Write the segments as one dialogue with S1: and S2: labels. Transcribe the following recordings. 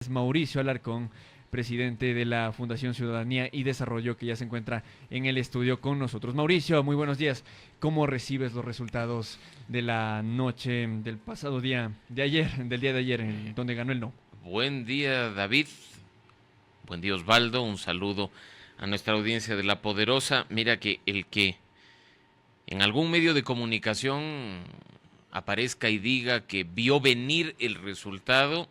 S1: Es Mauricio Alarcón, presidente de la Fundación Ciudadanía y Desarrollo, que ya se encuentra en el estudio con nosotros. Mauricio, muy buenos días. ¿Cómo recibes los resultados de la noche del pasado día, de ayer, del día de ayer, en donde ganó el no?
S2: Buen día, David. Buen día, Osvaldo. Un saludo a nuestra audiencia de La Poderosa. Mira que el que en algún medio de comunicación aparezca y diga que vio venir el resultado,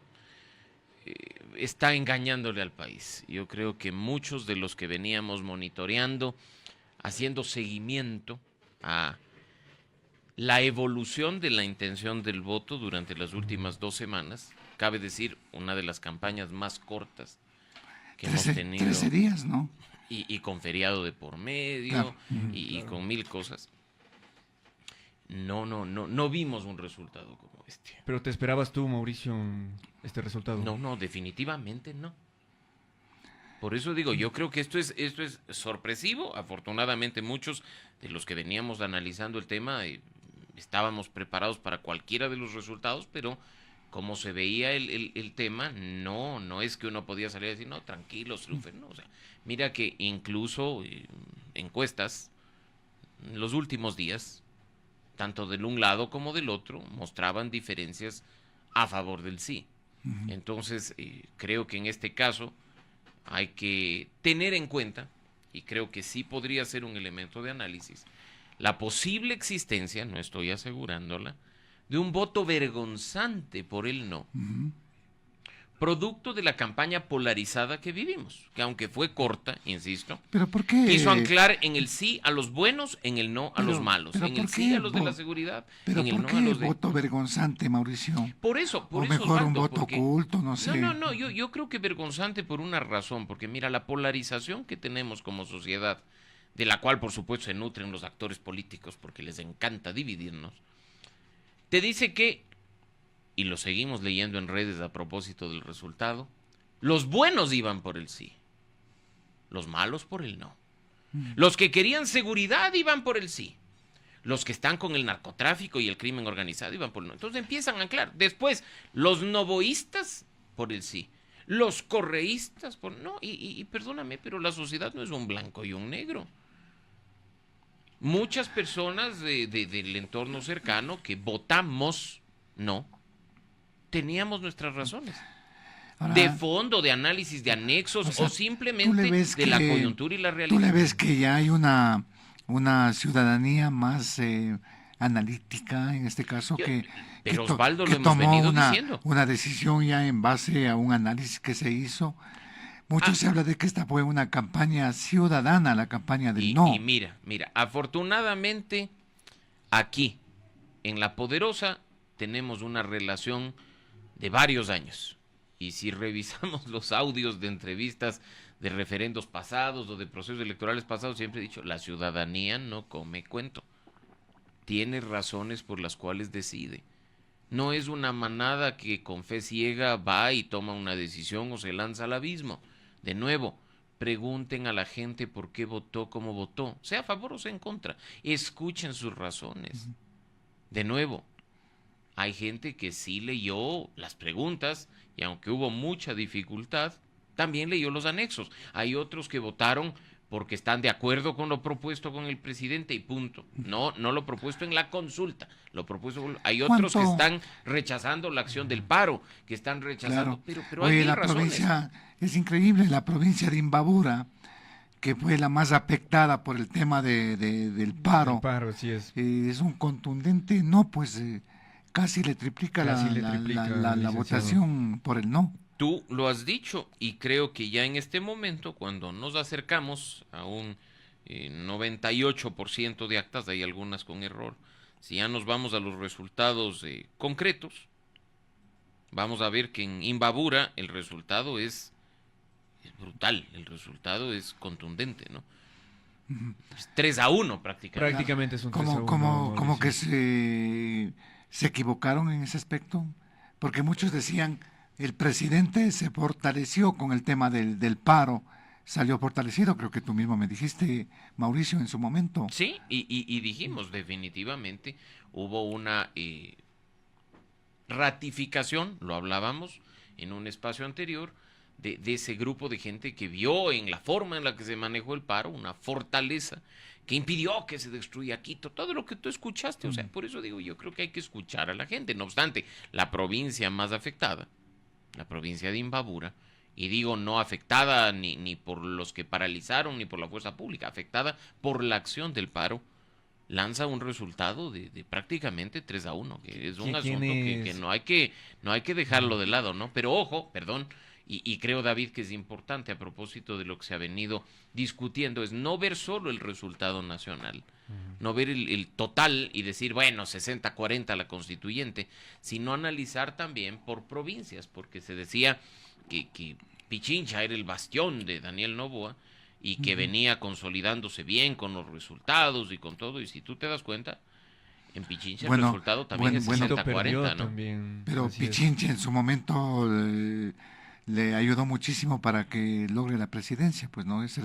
S2: está engañándole al país. Yo creo que muchos de los que veníamos monitoreando, haciendo seguimiento a la evolución de la intención del voto durante las últimas 2 semanas, cabe decir, una de las campañas más cortas que hemos tenido.
S3: 13 días, ¿no?
S2: Y con feriado de por medio,
S3: Claro.
S2: y con mil cosas. No vimos un resultado como este.
S1: ¿Pero te esperabas tú, Mauricio, este resultado?
S2: No, definitivamente no. Por eso digo, yo creo que esto es sorpresivo. Afortunadamente muchos de los que veníamos analizando el tema estábamos preparados para cualquiera de los resultados, pero como se veía el tema, no es que uno podía salir y decir, no, tranquilos, triunfen, no. O sea, mira que incluso encuestas, en los últimos días, tanto del un lado como del otro, mostraban diferencias a favor del sí. Entonces, creo que en este caso hay que tener en cuenta, y creo que sí podría ser un elemento de análisis, la posible existencia, no estoy asegurándola, de un voto vergonzante por el no, producto de la campaña polarizada que vivimos, que aunque fue corta, insisto,
S3: ¿Pero por qué?
S2: quiso anclar en el sí a los buenos, en el no a los malos,
S3: pero
S2: en
S3: ¿por
S2: el sí
S3: qué
S2: a los de la seguridad,
S3: ¿Pero
S2: en el
S3: por
S2: no
S3: qué
S2: a los de...
S3: voto vergonzante, Mauricio?
S2: Por eso,
S3: O mejor un
S2: Osvaldo,
S3: voto
S2: porque...
S3: oculto, no sé.
S2: No, yo creo que vergonzante por una razón, porque mira, la polarización que tenemos como sociedad, de la cual por supuesto se nutren los actores políticos porque les encanta dividirnos, te dice que, y lo seguimos leyendo en redes a propósito del resultado, los buenos iban por el sí, los malos por el no. Los que querían seguridad iban por el sí. Los que están con el narcotráfico y el crimen organizado iban por el no. Entonces empiezan a anclar. Después, los novoístas por el sí. Los correístas por no. Y perdóname, pero la sociedad no es un blanco y un negro. Muchas personas del entorno cercano que votamos no, teníamos nuestras razones.
S3: Ahora,
S2: De fondo, de análisis, de anexos,
S3: o sea,
S2: o simplemente de la coyuntura y la
S3: ¿tú
S2: realidad.
S3: le ves que ya hay una ciudadanía más analítica, en este caso,
S2: Pero Osvaldo, lo hemos
S3: tomó
S2: venido diciendo.
S3: una decisión ya en base a un análisis que se hizo? Mucho se habla de que esta fue una campaña ciudadana, la campaña del no.
S2: Y mira, afortunadamente aquí, en La Poderosa, tenemos una relación de varios años. Y si revisamos los audios de entrevistas de referendos pasados o de procesos electorales pasados, siempre he dicho, la ciudadanía no come cuento. Tiene razones por las cuales decide. No es una manada que con fe ciega va y toma una decisión o se lanza al abismo. De nuevo, pregunten a la gente por qué votó como votó, sea a favor o sea en contra. Escuchen sus razones. De nuevo, hay gente que sí leyó las preguntas y aunque hubo mucha dificultad, también leyó los anexos. Hay otros que votaron porque están de acuerdo con lo propuesto con el presidente y punto. No lo propuesto en la consulta, lo propuesto. Hay otros que están rechazando la acción del paro, que están rechazando,
S3: Claro.
S2: pero
S3: Oye,
S2: hay
S3: la
S2: razones.
S3: provincia, es increíble, la provincia de Imbabura, que fue la más afectada por el tema del paro.
S1: El paro, sí es.
S3: Es un contundente no, pues casi le triplica
S1: Casi le
S3: la
S1: triplica,
S3: la
S1: licenciado.
S3: votación por el no.
S2: Tú lo has dicho y creo que ya en este momento, cuando nos acercamos a un 98% de actas, hay algunas con error, si ya nos vamos a los resultados concretos, vamos a ver que en Imbabura el resultado es brutal, el resultado es contundente, ¿no? Es 3-1 prácticamente.
S1: Prácticamente es un
S3: Como
S1: 3-1,
S3: como que
S1: Mauricio.
S3: se equivocaron en ese aspecto, porque muchos decían el presidente se fortaleció con el tema del paro, salió fortalecido, creo que tú mismo me dijiste, Mauricio, en su momento.
S2: Sí, y dijimos definitivamente hubo una ratificación, lo hablábamos, en un espacio anterior, de ese grupo de gente que vio en la forma en la que se manejó el paro una fortaleza que impidió que se destruya Quito, todo lo que tú escuchaste. O sea, por eso digo, yo creo que hay que escuchar a la gente. No obstante, la provincia más afectada, la provincia de Imbabura, y digo no afectada ni por los que paralizaron ni por la fuerza pública, afectada por la acción del paro, lanza un resultado de prácticamente 3-1, que es un asunto que no hay que dejarlo de lado, ¿no? Pero ojo, perdón, y creo, David, que es importante a propósito de lo que se ha venido discutiendo, es no ver solo el resultado nacional, no ver el total y decir, bueno, 60-40 la constituyente, sino analizar también por provincias, porque se decía que Pichincha era el bastión de Daniel Noboa y que venía consolidándose bien con los resultados y con todo, y si tú te das cuenta, en Pichincha el resultado también es 60-40, ¿no?
S1: También,
S3: pero Pichincha en su momento le ayudó muchísimo para que logre la presidencia, pues no, ese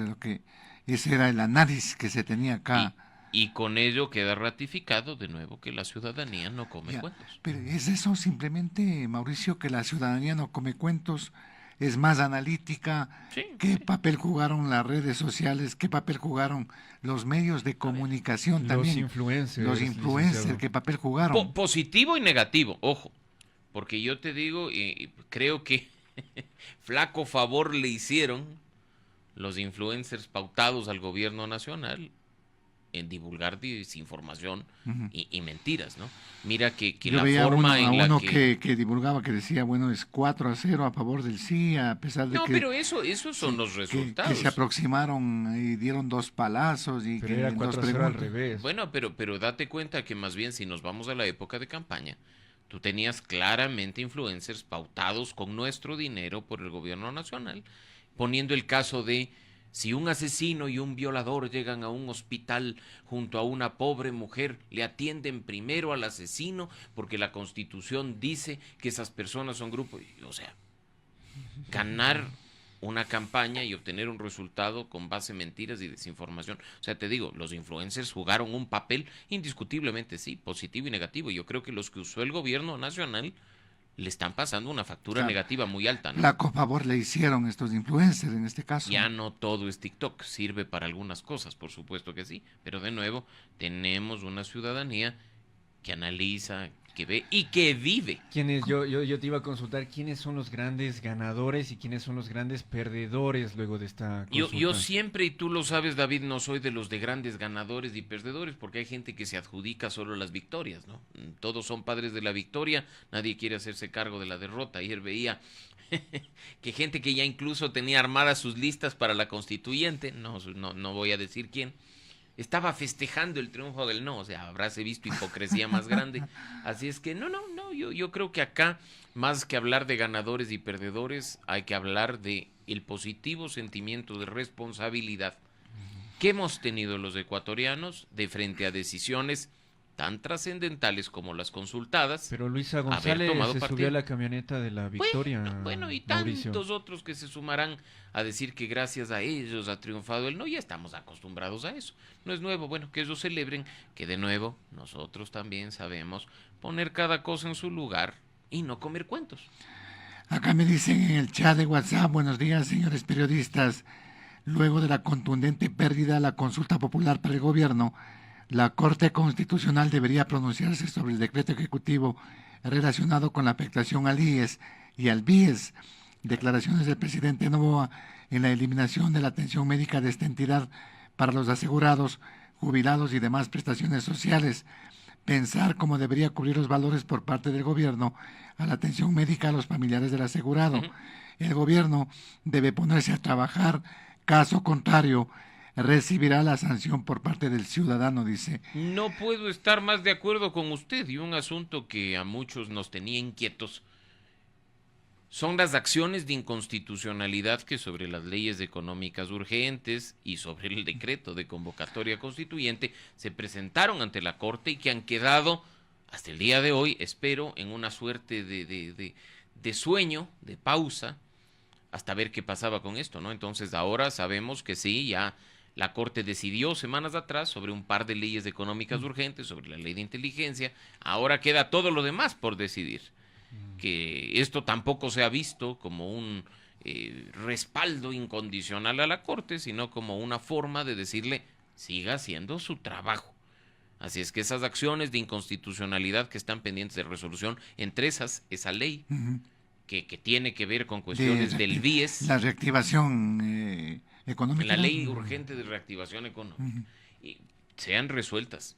S3: era el análisis que se tenía acá.
S2: Y con ello queda ratificado de nuevo que la ciudadanía no come cuentos.
S3: Pero es eso simplemente, Mauricio, que la ciudadanía no come cuentos, es más analítica.
S2: Sí,
S3: ¿Qué papel jugaron las redes sociales? ¿Qué papel jugaron los medios de comunicación también? Los influencers, ¿qué papel jugaron?
S2: Positivo y negativo, ojo, porque yo te digo, y creo que flaco favor le hicieron los influencers pautados al gobierno nacional en divulgar desinformación y mentiras, ¿no? Mira que
S3: Yo
S2: la
S3: veía
S2: forma en la
S3: que divulgaba, que decía, bueno, es 4-0 a favor del sí, a pesar de
S2: no,
S3: que...
S2: pero esos son los resultados.
S3: Que se aproximaron y dieron 2 palazos y
S1: pero
S3: que
S1: era
S3: en 2
S1: 4-0
S3: preguntas.
S1: al revés.
S2: Bueno, pero date cuenta que más bien si nos vamos a la época de campaña, tú tenías claramente influencers pautados con nuestro dinero por el gobierno nacional, poniendo el caso de si un asesino y un violador llegan a un hospital junto a una pobre mujer, le atienden primero al asesino porque la Constitución dice que esas personas son grupos. O sea, ganar una campaña y obtener un resultado con base en mentiras y desinformación. O sea, te digo, los influencers jugaron un papel indiscutiblemente, sí, positivo y negativo. Yo creo que los que usó el gobierno nacional le están pasando una factura negativa muy alta, ¿no?
S3: Flaco favor le hicieron estos influencers en este caso.
S2: Ya no todo es TikTok, sirve para algunas cosas, por supuesto que sí, pero de nuevo tenemos una ciudadanía que analiza, que ve y que vive.
S1: Yo te iba a consultar quiénes son los grandes ganadores y quiénes son los grandes perdedores luego de esta consulta.
S2: Yo siempre, y tú lo sabes, David, no soy de los de grandes ganadores y perdedores, porque hay gente que se adjudica solo las victorias, ¿no? Todos son padres de la victoria, nadie quiere hacerse cargo de la derrota. Ayer veía que gente que ya incluso tenía armadas sus listas para la constituyente, no voy a decir quién, estaba festejando el triunfo del no. O sea, habráse visto hipocresía más grande. Así es que yo creo que acá, más que hablar de ganadores y perdedores, hay que hablar de el positivo sentimiento de responsabilidad que hemos tenido los ecuatorianos de frente a decisiones tan trascendentales como las consultadas.
S1: Pero Luisa González se subió a la camioneta de la victoria.
S2: Bueno, y
S1: Mauricio.
S2: tantos otros que se sumarán a decir que gracias a ellos ha triunfado el no. Ya estamos acostumbrados a eso. No es nuevo. Bueno, que ellos celebren, que de nuevo nosotros también sabemos poner cada cosa en su lugar y no comer cuentos.
S3: Acá me dicen en el chat de WhatsApp, buenos días, señores periodistas. Luego de la contundente pérdida de la consulta popular para el gobierno, la Corte Constitucional debería pronunciarse sobre el decreto ejecutivo relacionado con la afectación al IES y al BIES. Declaraciones del presidente Noboa en la eliminación de la atención médica de esta entidad para los asegurados, jubilados y demás prestaciones sociales. Pensar cómo debería cubrir los valores por parte del gobierno a la atención médica a los familiares del asegurado. El gobierno debe ponerse a trabajar, caso contrario recibirá la sanción por parte del ciudadano, dice.
S2: No puedo estar más de acuerdo con usted, y un asunto que a muchos nos tenía inquietos son las acciones de inconstitucionalidad que sobre las leyes económicas urgentes y sobre el decreto de convocatoria constituyente se presentaron ante la Corte y que han quedado hasta el día de hoy, espero, en una suerte de sueño, de pausa, hasta ver qué pasaba con esto, ¿no? Entonces ahora sabemos que sí, ya la Corte decidió semanas atrás sobre un par de leyes económicas urgentes, sobre la ley de inteligencia. Ahora queda todo lo demás por decidir. que esto tampoco se ha visto como un respaldo incondicional a la Corte, sino como una forma de decirle, siga haciendo su trabajo. Así es que esas acciones de inconstitucionalidad que están pendientes de resolución, entre esas, esa ley que tiene que ver con cuestiones del BIES,
S3: la reactivación económica,
S2: la ley urgente de reactivación económica, y sean resueltas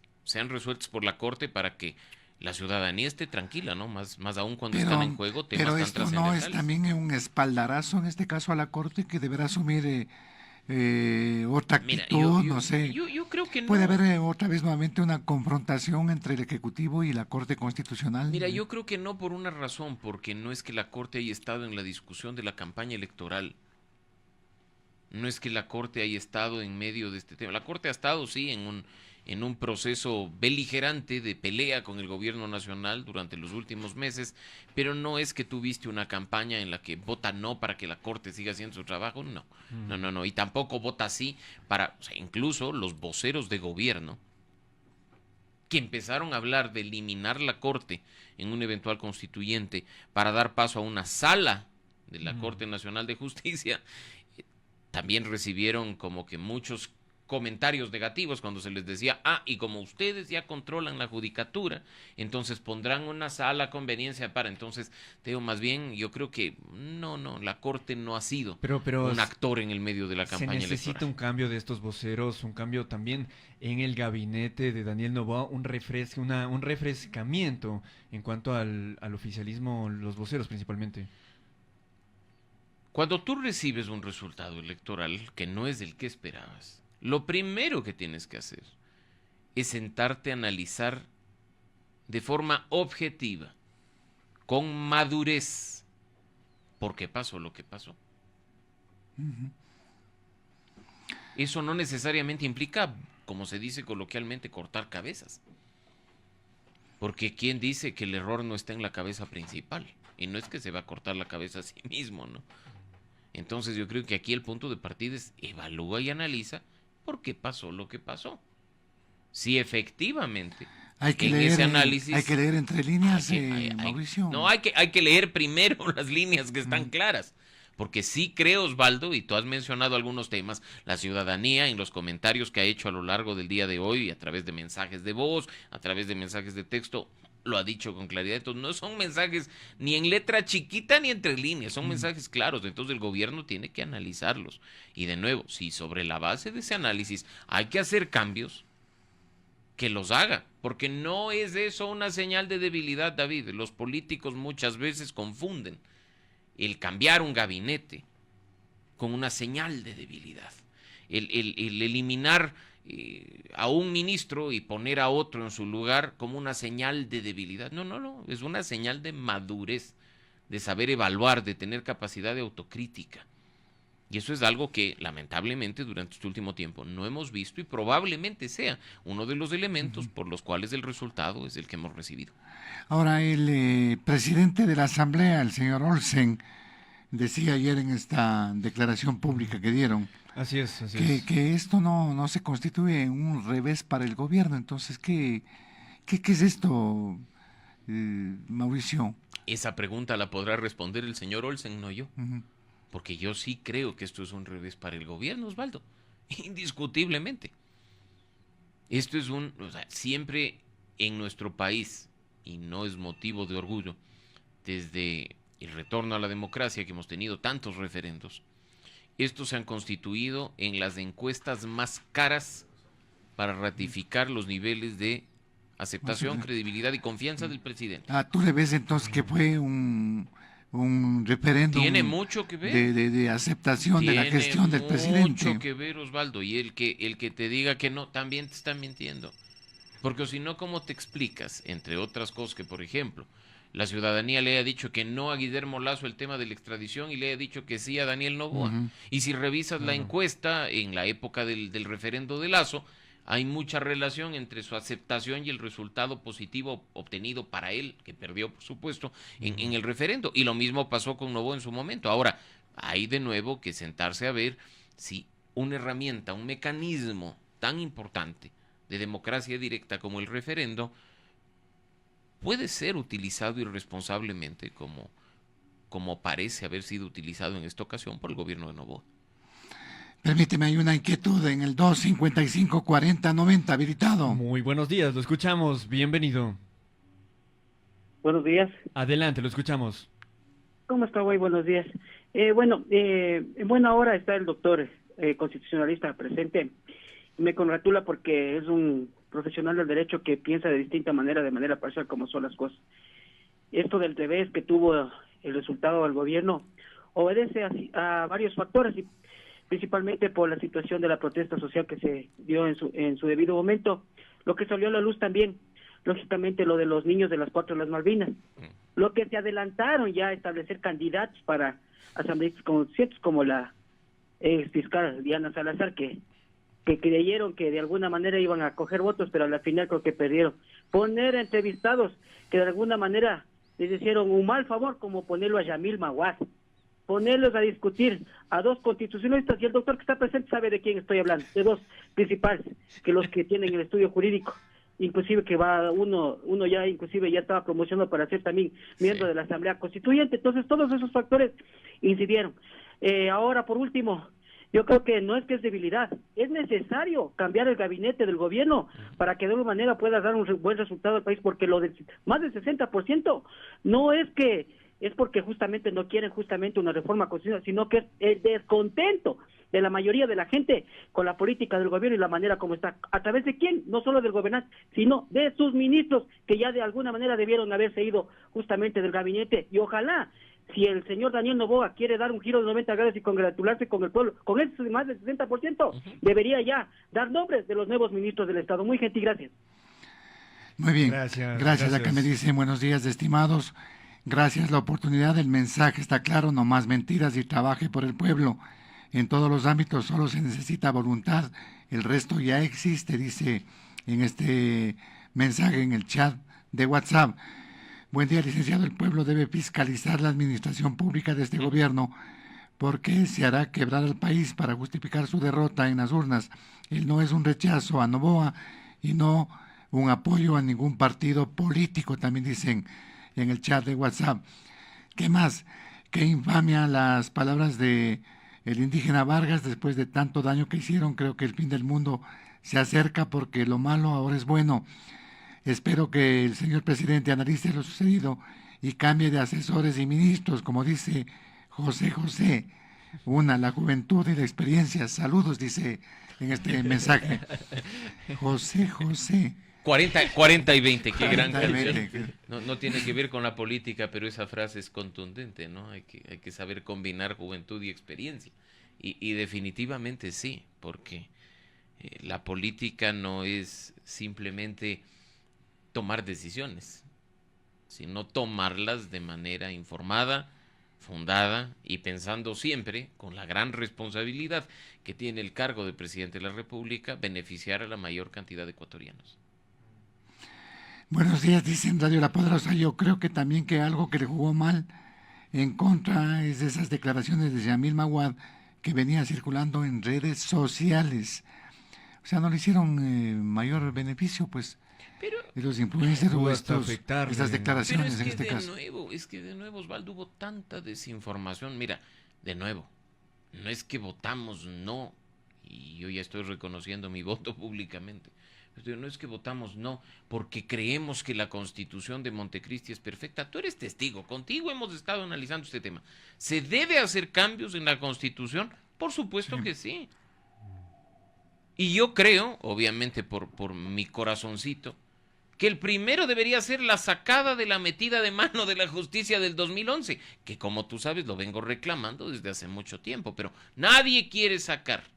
S2: por la Corte para que la ciudadanía esté tranquila, ¿no? Más aún cuando están en juego temas
S3: pero
S2: tan
S3: esto no
S2: trascendentales.
S3: es también un espaldarazo, en este caso, a la Corte, que deberá asumir otra actitud, no sé.
S2: Yo creo que no.
S3: ¿Puede haber otra vez nuevamente una confrontación entre el Ejecutivo y la Corte Constitucional?
S2: Mira, yo creo que no por una razón, porque no es que la Corte haya estado en la discusión de la campaña electoral. No es que la Corte haya estado en medio de este tema. La Corte ha estado, sí, en un proceso beligerante de pelea con el gobierno nacional durante los últimos meses, pero no es que tuviste una campaña en la que vota no para que la Corte siga haciendo su trabajo, no. No, y tampoco vota sí para, o sea, incluso los voceros de gobierno que empezaron a hablar de eliminar la Corte en un eventual constituyente para dar paso a una sala de la Corte Nacional de Justicia, también recibieron como que muchos comentarios negativos cuando se les decía, y como ustedes ya controlan la judicatura, entonces pondrán una sala a conveniencia para. Entonces, Teo, más bien, yo creo que no, la Corte no ha sido
S1: pero
S2: un actor en el medio de la campaña
S1: se necesita
S2: electoral.
S1: un cambio de estos voceros, un cambio también en el gabinete de Daniel Noboa, un refrescamiento en cuanto al oficialismo, los voceros principalmente.
S2: Cuando tú recibes un resultado electoral que no es el que esperabas, lo primero que tienes que hacer es sentarte a analizar de forma objetiva, con madurez, por qué pasó lo que pasó. Eso no necesariamente implica, como se dice coloquialmente, cortar cabezas. Porque ¿quién dice que el error no está en la cabeza principal? Y no es que se va a cortar la cabeza a sí mismo, ¿no? Entonces yo creo que aquí el punto de partida es evalúa y analiza por qué pasó lo que pasó. Si efectivamente
S3: hay que
S2: en
S3: leer,
S2: ese análisis...
S3: hay que leer entre líneas, Mauricio.
S2: No, hay que leer primero las líneas que están claras. Porque sí creo, Osvaldo, y tú has mencionado algunos temas, la ciudadanía en los comentarios que ha hecho a lo largo del día de hoy, a través de mensajes de voz, a través de mensajes de texto, lo ha dicho con claridad. Entonces no son mensajes ni en letra chiquita ni entre líneas, son mensajes claros. Entonces el gobierno tiene que analizarlos. Y de nuevo, si sobre la base de ese análisis hay que hacer cambios, que los haga, porque no es eso una señal de debilidad, David. Los políticos muchas veces confunden el cambiar un gabinete con una señal de debilidad. El eliminar a un ministro y poner a otro en su lugar como una señal de debilidad. No, es una señal de madurez, de saber evaluar, de tener capacidad de autocrítica. Y eso es algo que lamentablemente durante este último tiempo no hemos visto y probablemente sea uno de los elementos por los cuales el resultado es el que hemos recibido.
S3: Ahora, el presidente de la Asamblea, el señor Olsen, decía ayer en esta declaración pública que dieron
S1: Así es.
S3: Que esto no se constituye un revés para el gobierno. Entonces, ¿qué es esto, Mauricio?
S2: Esa pregunta la podrá responder el señor Olsen, no yo. Porque yo sí creo que esto es un revés para el gobierno, Osvaldo. Indiscutiblemente. Esto es siempre en nuestro país, y no es motivo de orgullo, desde el retorno a la democracia que hemos tenido tantos referendos, estos se han constituido en las encuestas más caras para ratificar los niveles de aceptación, credibilidad y confianza del presidente.
S3: ¿Tú le ves entonces que fue un referéndum?
S2: Tiene mucho que ver.
S3: De aceptación de la gestión del presidente.
S2: Tiene mucho que ver, Osvaldo, y el que te diga que no, también te está mintiendo. Porque si no, ¿cómo te explicas, entre otras cosas, que por ejemplo, la ciudadanía le ha dicho que no a Guillermo Lasso el tema de la extradición y le ha dicho que sí a Daniel Noboa? Y si revisas la encuesta en la época del referendo de Lasso, hay mucha relación entre su aceptación y el resultado positivo obtenido para él, que perdió, por supuesto, en el referendo. Y lo mismo pasó con Noboa en su momento. Ahora, hay de nuevo que sentarse a ver si una herramienta, un mecanismo tan importante de democracia directa como el referendo puede ser utilizado irresponsablemente como parece haber sido utilizado en esta ocasión por el gobierno de Noboa.
S3: Permíteme, hay una inquietud en el 255-40-90, habilitado.
S1: Muy buenos días, lo escuchamos. Bienvenido.
S4: Buenos días.
S1: Adelante, lo escuchamos.
S4: ¿Cómo está, güey? Buenos días. En buena hora está el doctor constitucionalista presente. Me congratula porque es un profesional del derecho que piensa de distinta manera, de manera parcial, como son las cosas. Esto del revés que tuvo el resultado del gobierno obedece a varios factores, y principalmente por la situación de la protesta social que se dio en su debido momento. Lo que salió a la luz también, lógicamente, lo de los niños de las 4 de las Malvinas. Lo que se adelantaron ya a establecer candidatos para asambleístas conscientes, como la ex fiscal Diana Salazar, que creyeron que de alguna manera iban a coger votos, pero al final creo que perdieron. Poner entrevistados que de alguna manera les hicieron un mal favor, como ponerlo a Yamil Maguad, ponerlos a discutir a 2 constitucionalistas, y el doctor que está presente sabe de quién estoy hablando, de 2 principales, que los que tienen el estudio jurídico, inclusive que va uno ya inclusive ya estaba promocionado para ser también miembro de la Asamblea Constituyente. Entonces todos esos factores incidieron. Ahora, por último, yo creo que no es que es debilidad, es necesario cambiar el gabinete del gobierno para que de alguna manera pueda dar un buen resultado al país, porque lo de más del 60% no es que es porque justamente no quieren justamente una reforma constitucional, sino que es el descontento de la mayoría de la gente con la política del gobierno y la manera como está. ¿A través de quién? No solo del gobernante, sino de sus ministros, que ya de alguna manera debieron haberse ido justamente del gabinete. Y ojalá, si el señor Daniel Noboa quiere dar un giro de 90 grados y congratularse con el pueblo, con ese más del 60%, debería ya dar nombres de los nuevos ministros del Estado. Muy gentil, gracias.
S3: Muy bien,
S1: Gracias.
S3: Acá me dice, buenos días, estimados. Gracias, la oportunidad, el mensaje está claro, no más mentiras y trabaje por el pueblo. En todos los ámbitos solo se necesita voluntad, el resto ya existe, dice en este mensaje en el chat de WhatsApp. Buen día, licenciado, el pueblo debe fiscalizar la administración pública de este gobierno, porque se hará quebrar al país para justificar su derrota en las urnas. Él no es un rechazo a Noboa y no un apoyo a ningún partido político, también dicen en el chat de WhatsApp. ¿Qué más? Qué infamia las palabras de el indígena Vargas después de tanto daño que hicieron. Creo que el fin del mundo se acerca porque lo malo ahora es bueno. Espero que el señor presidente analice lo sucedido y cambie de asesores y ministros, como dice José. La juventud y la experiencia. Saludos, dice en este mensaje. José.
S2: 40 y 20, qué gran
S3: 40 y
S2: canción.
S3: 20.
S2: No tiene que ver con la política, pero esa frase es contundente, ¿no? Hay que saber combinar juventud y experiencia. Y definitivamente sí, porque la política no es simplemente tomar decisiones, sino tomarlas de manera informada, fundada y pensando siempre, con la gran responsabilidad que tiene el cargo de presidente de la República, beneficiar a la mayor cantidad de ecuatorianos.
S3: Buenos días, dicen Radio La Poderosa. Yo creo que también que algo que le jugó mal en contra es de esas declaraciones de Yamil Maguad que venía circulando en redes sociales. O sea, no le hicieron mayor beneficio, pues,
S2: Pero
S3: de los influencers o
S1: hasta afectarle.
S3: estas declaraciones
S2: Pero
S3: en este caso.
S2: es que de nuevo, Osvaldo, hubo tanta desinformación. Mira, de nuevo, no es que votamos no, y yo ya estoy reconociendo mi voto públicamente. No es que votamos no porque creemos que la Constitución de Montecristi es perfecta. Tú eres testigo, contigo hemos estado analizando este tema. ¿Se debe hacer cambios en la Constitución? Por supuesto que sí. Y yo creo, obviamente por mi corazoncito, que el primero debería ser la sacada de la metida de mano de la justicia del 2011, que como tú sabes lo vengo reclamando desde hace mucho tiempo, pero nadie quiere sacar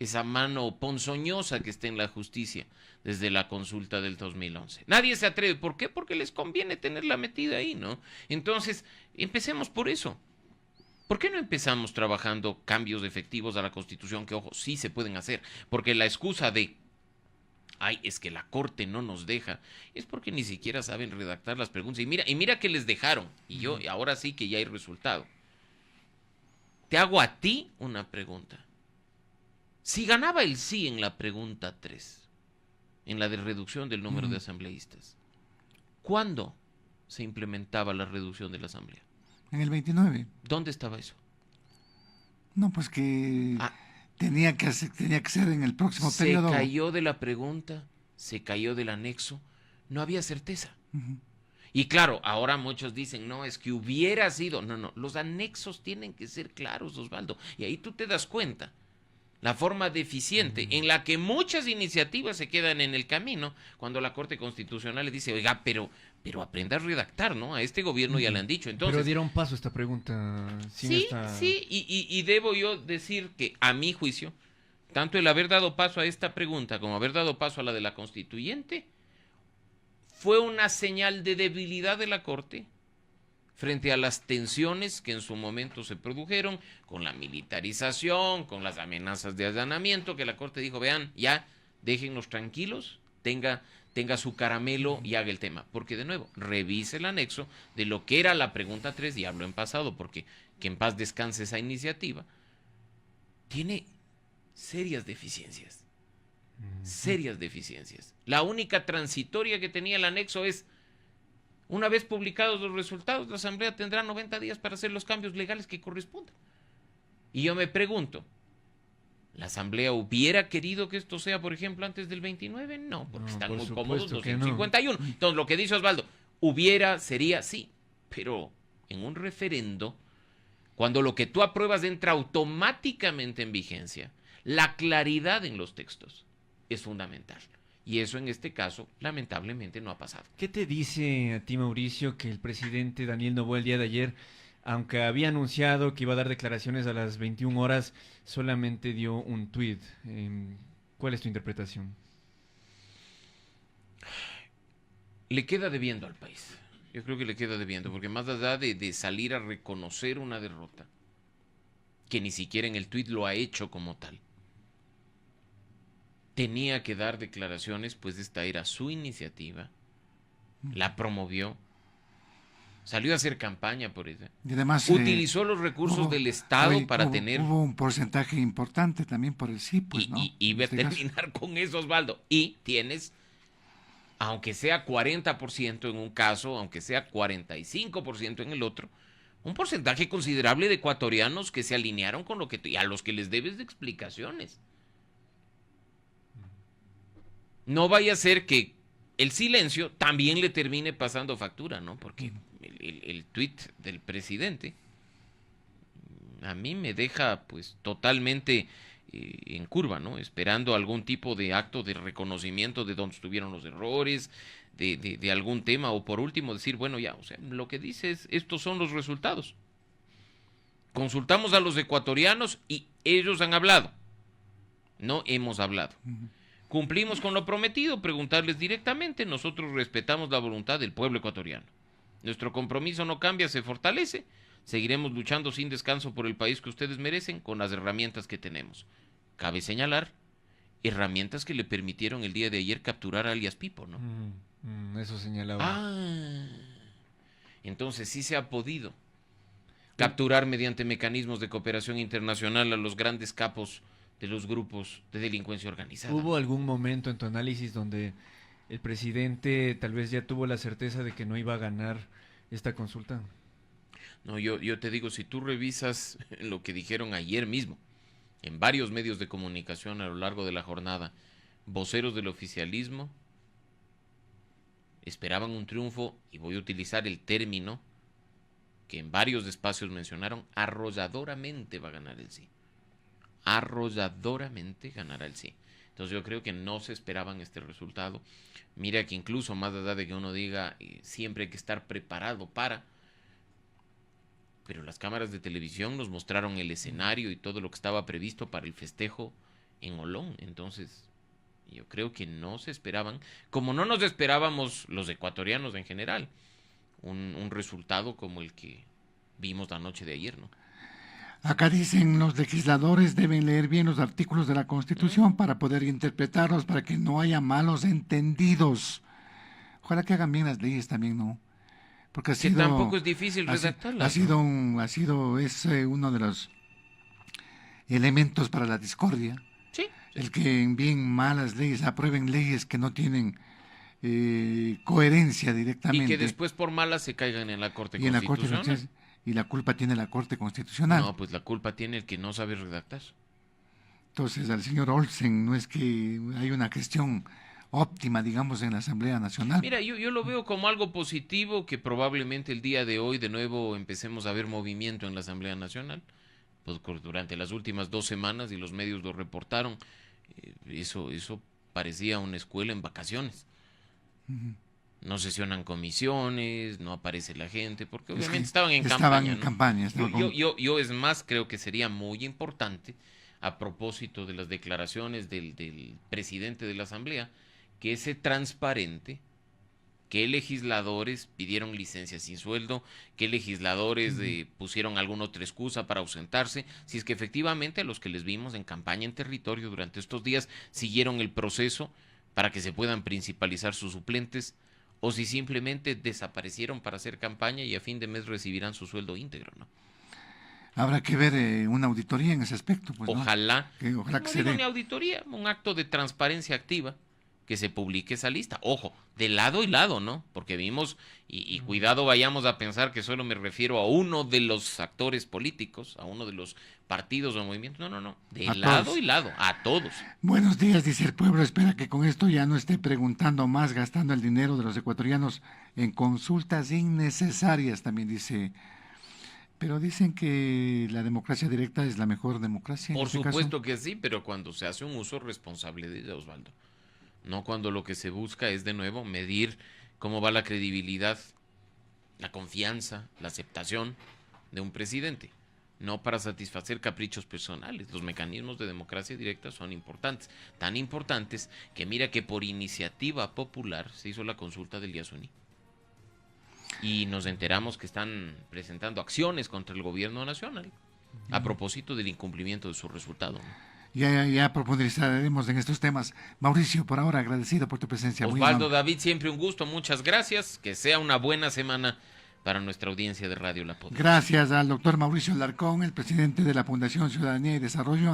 S2: esa mano ponzoñosa que está en la justicia desde la consulta del 2011. Nadie se atreve. ¿Por qué? Porque les conviene tenerla metida ahí, ¿no? Entonces, empecemos por eso. ¿Por qué no empezamos trabajando cambios efectivos a la Constitución que, ojo, sí se pueden hacer? Porque la excusa de es que la Corte no nos deja, es porque ni siquiera saben redactar las preguntas. Y mira que les dejaron. Y ahora sí que ya hay resultado. Te hago a ti una pregunta. Si ganaba el sí en la pregunta 3, en la de reducción del número de asambleístas, ¿Cuándo se implementaba la reducción de la Asamblea?
S3: En el 29.
S2: ¿Dónde estaba eso?
S3: No, pues que
S2: Ah.
S3: tenía que ser en el próximo
S2: Se
S3: periodo.
S2: cayó de la pregunta, se cayó del anexo, no había certeza.
S3: Ujú.
S2: Y claro, ahora muchos dicen, no, es que hubiera sido. No, los anexos tienen que ser claros, Osvaldo. Y ahí tú te das cuenta la forma deficiente en la que muchas iniciativas se quedan en el camino cuando la Corte Constitucional le dice, oiga, pero aprenda a redactar, ¿no? A este gobierno ya le han dicho. Entonces,
S1: Pero dieron paso a esta pregunta. Sin
S2: sí,
S1: esta...
S2: sí, y debo yo decir que a mi juicio, tanto el haber dado paso a esta pregunta como haber dado paso a la de la constituyente, fue una señal de debilidad de la Corte frente a las tensiones que en su momento se produjeron con la militarización, con las amenazas de allanamiento, que la Corte dijo, vean, ya, déjennos tranquilos, tenga su caramelo y haga el tema. Porque de nuevo, revise el anexo de lo que era la pregunta 3, y hablo en pasado, porque que en paz descanse esa iniciativa, tiene serias deficiencias. Serias deficiencias. La única transitoria que tenía el anexo es, una vez publicados los resultados, la Asamblea tendrá 90 días para hacer los cambios legales que correspondan. Y yo me pregunto, ¿la Asamblea hubiera querido que esto sea, por ejemplo, antes del 29? No, porque
S1: No,
S2: están
S1: por
S2: muy
S1: supuesto
S2: cómodos
S1: que no.
S2: 251. Entonces, lo que dice Osvaldo, hubiera, sería, sí, pero en un referendo, cuando lo que tú apruebas entra automáticamente en vigencia, la claridad en los textos es fundamental. Y eso en este caso, lamentablemente, no ha pasado.
S1: ¿Qué te dice a ti, Mauricio, que el presidente Daniel Noboa el día de ayer, aunque había anunciado que iba a dar declaraciones a las 21 horas, solamente dio un tuit? ¿Cuál es tu interpretación?
S2: Le queda debiendo al país. Yo creo que le queda debiendo, porque más allá de salir a reconocer una derrota, que ni siquiera en el tuit lo ha hecho como tal, tenía que dar declaraciones, pues esta era su iniciativa, la promovió, salió a hacer campaña por ella,
S3: Y además
S2: utilizó los recursos del Estado para tener...
S3: Hubo un porcentaje importante también por el sí, pues, ¿no?
S2: Y voy a
S3: En este caso.
S2: terminar con eso, Osvaldo. Y tienes, aunque sea 40% en un caso, aunque sea 45% en el otro, un porcentaje considerable de ecuatorianos que se alinearon con lo que y a los que les debes de explicaciones. No vaya a ser que el silencio también le termine pasando factura, ¿no? Porque el tuit del presidente a mí me deja pues totalmente en curva, ¿no? Esperando algún tipo de acto de reconocimiento de dónde estuvieron los errores, de algún tema, o por último decir, bueno, ya, o sea, lo que dice es, estos son los resultados. Consultamos a los ecuatorianos y ellos han hablado. No hemos hablado. Cumplimos con lo prometido, preguntarles directamente, nosotros respetamos la voluntad del pueblo ecuatoriano. Nuestro compromiso no cambia, se fortalece. Seguiremos luchando sin descanso por el país que ustedes merecen con las herramientas que tenemos. Cabe señalar, herramientas que le permitieron el día de ayer capturar a alias Pipo, ¿no?
S1: Eso señalaba.
S2: Entonces sí se ha podido capturar mediante mecanismos de cooperación internacional a los grandes capos de los grupos de delincuencia organizada.
S1: ¿Hubo algún momento en tu análisis donde el presidente tal vez ya tuvo la certeza de que no iba a ganar esta consulta?
S2: No, yo te digo, si tú revisas lo que dijeron ayer mismo en varios medios de comunicación a lo largo de la jornada, voceros del oficialismo esperaban un triunfo, y voy a utilizar el término que en varios espacios mencionaron, arrolladoramente va a ganar el sí. Arrolladoramente ganará el sí. Entonces yo creo que no se esperaban este resultado. Mira que incluso más allá de que uno diga siempre hay que estar preparado para, pero las cámaras de televisión nos mostraron el escenario y todo lo que estaba previsto para el festejo en Olón. Entonces yo creo que no se esperaban, como no nos esperábamos los ecuatorianos en general, un resultado como el que vimos la noche de ayer, ¿no?
S3: Acá dicen, los legisladores deben leer bien los artículos de la Constitución para poder interpretarlos, para que no haya malos entendidos. Ojalá que hagan bien las leyes también, ¿no? Porque
S2: que tampoco es difícil redactarlas.
S3: Es uno de los elementos para la discordia.
S2: Sí.
S3: El que envíen malas leyes, aprueben leyes que no tienen coherencia
S2: Y
S3: directamente.
S2: que después por malas se caigan en la Corte
S3: Y en la Corte
S2: Constitucional.
S3: Constitucional, y la culpa tiene la Corte Constitucional.
S2: No, pues la culpa tiene el que no sabe redactar.
S3: Entonces, al señor Olsen no es que hay una gestión óptima, digamos, en la Asamblea Nacional.
S2: Mira, yo lo veo como algo positivo, que probablemente el día de hoy de nuevo empecemos a ver movimiento en la Asamblea Nacional. Pues durante las últimas 2 semanas, y los medios lo reportaron, eso parecía una escuela en vacaciones. No sesionan comisiones, no aparece la gente, porque
S3: Es
S2: obviamente
S3: que
S2: estaban en
S3: estaban
S2: campaña,
S3: en
S2: ¿no?
S3: campaña, estaban con-
S2: Yo es más, creo que sería muy importante, a propósito de las declaraciones del presidente de la Asamblea, que ese transparente qué legisladores pidieron licencia sin sueldo, qué legisladores pusieron alguna otra excusa para ausentarse, si es que efectivamente a los que les vimos en campaña en territorio durante estos días siguieron el proceso para que se puedan principalizar sus suplentes, o si simplemente desaparecieron para hacer campaña y a fin de mes recibirán su sueldo íntegro, ¿no?
S3: Habrá que ver una auditoría en ese aspecto. Pues, ¿no?
S2: Ojalá,
S3: Ojalá
S2: no
S3: que se
S2: digo
S3: dé.
S2: ni auditoría, un acto de transparencia activa, que se publique esa lista. Ojo, de lado y lado, ¿no? Porque vimos, y cuidado vayamos a pensar que solo me refiero a uno de los actores políticos, a uno de los partidos o movimientos. No, de
S3: A
S2: lado
S3: todos.
S2: y lado, a todos.
S3: Buenos días, dice el pueblo. Espera que con esto ya no esté preguntando más, gastando el dinero de los ecuatorianos en consultas innecesarias, también dice. Pero dicen que la democracia directa es la mejor democracia.
S2: Por
S3: este caso.
S2: supuesto que sí, pero cuando se hace un uso responsable de ella, Osvaldo. No cuando lo que se busca es de nuevo medir cómo va la credibilidad, la confianza, la aceptación de un presidente. No para satisfacer caprichos personales. Los mecanismos de democracia directa son importantes. Tan importantes que mira que por iniciativa popular se hizo la consulta del Yasuní. Y nos enteramos que están presentando acciones contra el gobierno nacional a propósito del incumplimiento de su resultado, ¿no?
S3: Ya profundizaremos en estos temas. Mauricio, por ahora agradecido por tu presencia. Muy
S2: Osvaldo,
S3: amable.
S2: David, siempre un gusto, muchas gracias. Que sea una buena semana para nuestra audiencia de Radio La Poderosa.
S3: Gracias al doctor Mauricio Alarcón, el presidente de la Fundación Ciudadanía y Desarrollo.